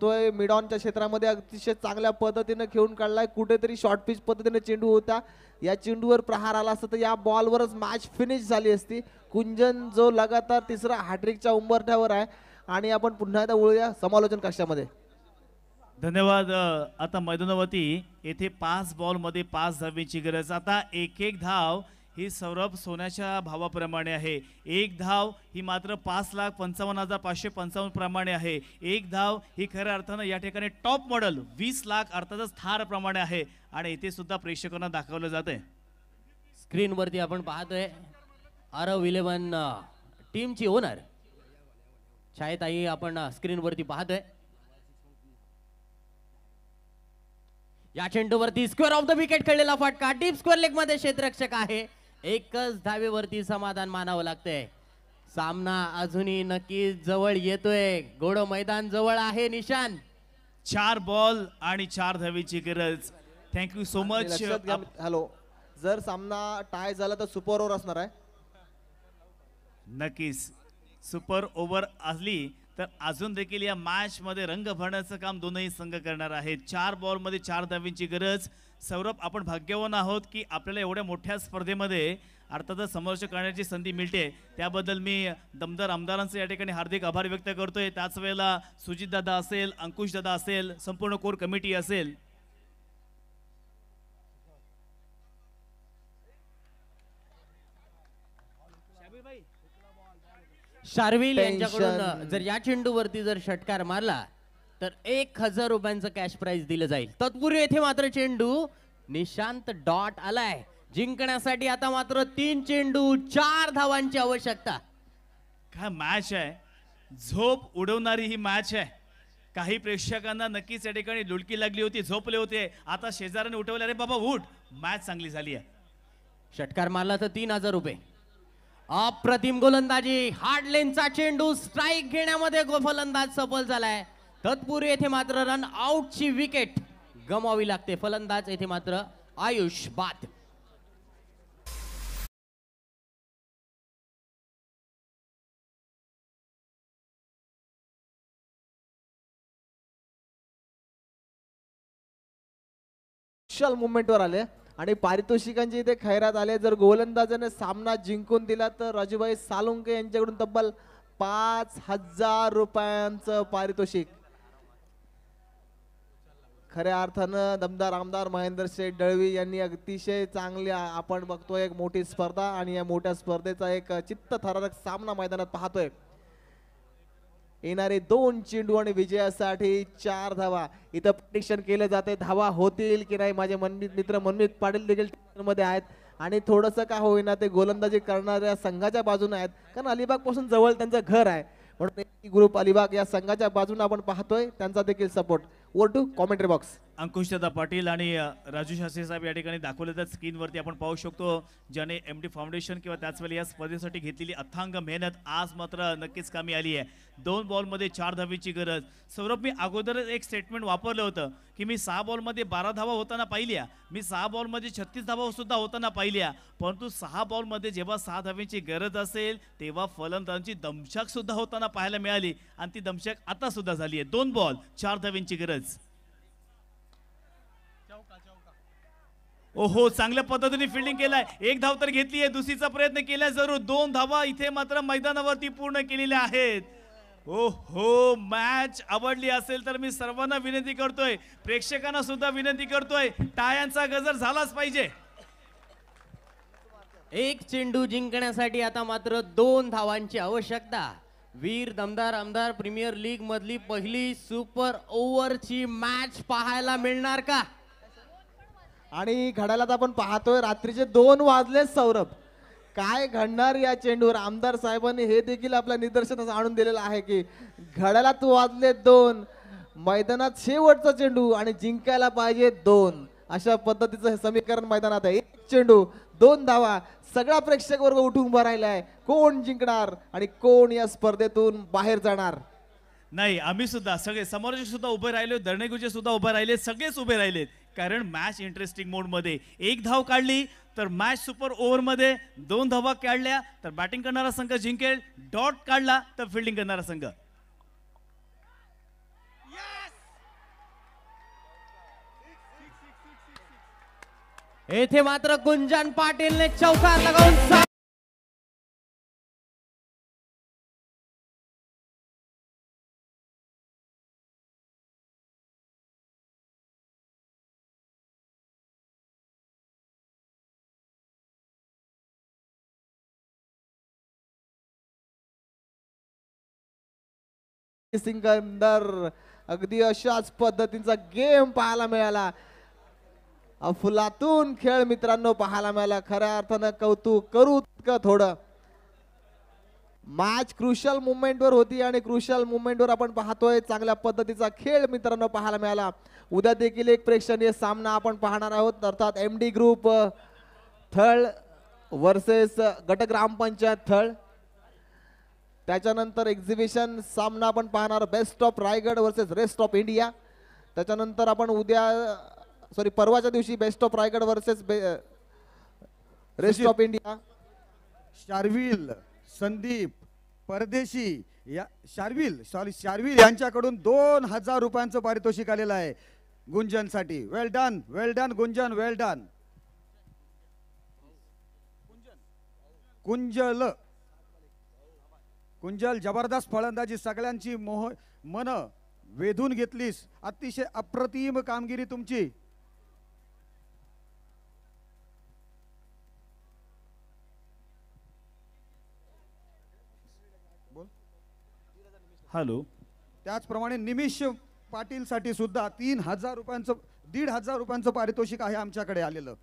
बघतोय मिड ऑनच्या क्षेत्रामध्ये अतिशय चांगल्या पद्धतीने खेळून काढलाय, कुठेतरी शॉर्ट पिच पद्धतीने चेंडू होता, या चेंडूवर प्रहार आला असता तर या बॉलवरच मॅच फिनिश झाली असती। कुंजन जो लगातार तिसरा हॅट्रिकच्या उंबरठ्यावर आहे आणि आपण पुन्हा एकदा वळूया समालोचन कक्षामध्ये। धन्यवाद। आता मैदानावरती येथे 5 बॉलमध्ये 5 धावेची गरज। आता एक एक धाव ही सौरभ सोन्याच्या भावाप्रमाणे आहे, एक धाव ही मात्र 5,55,555 प्रमाणे आहे, एक धाव ही खऱ्या अर्थानं या ठिकाणी टॉप मॉडेल 20 लाख अर्थातच थार प्रमाणे आहे आणि इथे सुद्धा प्रेक्षकांना दाखवलं जाते। स्क्रीनवरती आपण पाहतोय आरव 11 टीमची ओनर छायाताई आपण स्क्रीनवरती पाहतोय। या चेंडूवरती स्क्वेअर ऑफ द विकेट खेळलेला फटका डीप स्क्वेअर लेग मध्ये क्षेत्ररक्षक आहे, एकच धावेवरती समाधान मानावं लागतंय। सामना अजूनही नक्की जवळ येतोय, गोड मैदान जवळ आहे। निशान 4 बॉल आणि 4 धावेची गरज। Thank you so much. हॅलो, जर सामना टाय झाला तर सुपर ओव्हर असणार आहे। नक्कीच सुपर ओव्हर असली तर अजून देखील या मॅच मध्ये रंग भरण्याचं काम दोनही संघ करणार आहेत। 4 बॉलमध्ये 4 धावेची गरज। सौरभ, आपण भाग्यवान आहोत की आपल्याला एवढ्या मोठ्या स्पर्धेमध्ये अर्थातच समोरच्या करण्याची संधी मिळते, त्याबद्दल मी दमदार आमदारांचे या ठिकाणी हार्दिक आभार व्यक्त करतोय। त्याच वेळेला सुजित दादा असेल, अंकुश दादा असेल, संपूर्ण कोर कमिटी असेल। शार्विल यांच्याकडून जर या चेंडूवरती जर षटकार मारला तर 1000 रुपयांचं कॅश प्राइज दिलं जाईल। तत्पूर्वी येथे मात्र चेंडू निशांत डॉट आलाय, जिंकण्यासाठी आता मात्र 3 चेंडू 4 धावांची आवश्यकता। काय मॅच आहे, झोप उडवणारी ही मॅच आहे। काही प्रेक्षकांना नक्कीच या ठिकाणी लुडकी लागली होती, झोपले होते, आता शेजाऱ्याने उठवले, अरे बाबा उठ, मॅच चांगली झाली आहे। षटकार मारला तर 3000 रुपये। अप्रतिम गोलंदाजी, हार्ड लेनचा चेंडू स्ट्राइक घेण्यामध्ये फलंदाज सफल झालाय। तत्पूर्वी येथे मात्र रन आउटची विकेट गमावी लागते, फलंदाज येथे मात्र आयुष बाद। विशाल मुवमेंटवर आले आणि पारितोषिकांची इथे खैरात आले। जर गोलंदाजाने सामना जिंकून दिला तर राजूभाई सालुंके यांच्याकडून तब्बल 5000 रुपयांचं पारितोषिक। खऱ्या अर्थानं दमदार आमदार महेंद्र शेठ दळवी यांनी अतिशय चांगली आपण बघतोय एक मोठी स्पर्धा आणि या मोठ्या स्पर्धेचा एक चित्तथरारक सामना मैदानात पाहतोय। येणारे 2 चेंडू आणि विजयासाठी 4 धावा। इथं प्रेडिक्शन केलं जाते धावा होतील की नाही, माझे मित्र मनमित पाटील देखील मध्ये आहेत आणि थोडंसं का होईना ते गोलंदाजी करणाऱ्या संघाच्या बाजूने आहेत, कारण अलिबाग पासून जवळ त्यांचं घर आहे, म्हणून ग्रुप अलिबाग या संघाच्या बाजूने आपण पाहतोय, त्यांचा देखील support. Over to commentary box. Ankushdada Patil आणि राजू शास्त्री साहेब या ठिकाणी दाखवले तर स्क्रीनवरती आपण पाहू शकतो, ज्याने MD फाउंडेशन किंवा त्याच वेळी या स्पर्धेसाठी घेतलेली अथांग मेहनत आज मात्र नक्कीच कामी आली आहे। 2 बॉलमध्ये 4 धावेची गरज। सौरभ, मी अगोदरच एक स्टेटमेंट वापरलं होतं की मी 6 बॉलमध्ये 12 धावा होताना पाहिल्या, मी 6 बॉलमध्ये 36 धावा सुद्धा होताना पाहिल्या, परंतु 6 बॉलमध्ये जेव्हा 6 धावेची गरज असेल तेव्हा फलंदाजांची दमछाक सुद्धा होताना पाहायला मिळाली आणि ती दमछाक आता सुद्धा झाली आहे। 2 बॉल 4 धावेची गरज। ओहो, चांगल्या पद्धतीने फिल्डिंग केलाय, 1 धाव तर घेतली आहे, दुसरीचा प्रयत्न केला जरूर, 2 धावा इथे मात्र मैदानावरती पूर्ण केलेल्या आहेत। ओहो, मॅच आवडली असेल तर मी सर्वांना विनंती करतोय, प्रेक्षकांना सुद्धा विनंती करतोय, टाळ्यांचा गजर झालाच पाहिजे। 1 चेंडू जिंकण्यासाठी आता मात्र 2 धावांची आवश्यकता। वीर दमदार आमदार प्रीमियर लीग मधली पहिली सुपर ओव्हरची मॅच पाहायला मिळणार का? आणि घड्याळात आपण पाहतोय रात्रीचे 2 वाजले। सौरभ, काय घडणार या चेंडूवर? आमदार साहेबांनी हे देखील आपल्या निदर्शनास आणून दिलेलं आहे की घड्याळात वाजले 2, मैदानात शेवटचा चेंडू आणि जिंकायला पाहिजे 2, अशा पद्धतीचं हे समीकरण मैदानात आहे। 1 चेंडू 2 धावा, सगळा प्रेक्षक वर्ग उठून उभा राहिलाय, कोण जिंकणार आणि कोण या स्पर्धेतून बाहेर जाणार? नाही, आम्ही सुद्धा सगळे समोरचे सुद्धा उभे राहिले, दर्णेगुचे सुद्धा उभे राहिले, सगळेच उभे राहिलेत, कारण मॅच इंटरेस्टिंग मोड मध्ये। 1 धाव काढली तर मॅच सुपर ओव्हर मध्ये, 2 धावा काढल्या तर बॅटिंग करणारा संघ जिंकेल, डॉट काढला तर फिल्डिंग करणारा संघ। येथे मात्र गुंजन पाटीलने चौकार लगावून सिकंदर अगदी अशाच पद्धतीचा गेम पाहायला मिळाला. अफलातून खेळ मित्रांनो पाहायला मिळाला. खऱ्या अर्थानं कौतुक करू का थोडं. मॅच क्रुशल मुवमेंट वर होती आणि क्रुशल मुवमेंट वर आपण पाहतोय चांगल्या पद्धतीचा खेळ मित्रांनो पाहायला मिळाला. उद्या देखील एक प्रेक्षणीय सामना आपण पाहणार आहोत, अर्थात MD ग्रुप थळ वर्सेस गट ग्रामपंचायत थळ. त्याच्यानंतर एक्झिबिशन सामना आपण पाहणार best of Raigad versus rest of India. त्याच्यानंतर आपण परवाच्या दिवशी best of Raigad versus rest of India. Sharvil Sandeep परदेशी या शार्विल यांच्याकडून 2000 रुपयांचं पारितोषिक आलेलं आहे गुंजनसाठी. वेल डन गुंजन, वेल डन. कुंजल जबरदस्त फलंदाजी, सगळ्यांची मन वेधून घेतलीस. अतिशय अप्रतिम कामगिरी तुमची. हॅलो. त्याचप्रमाणे निमिष पाटील साठी सुद्धा 3000 रुपयांचं 1500 रुपयांचं पारितोषिक आहे आमच्याकडे आलेलं.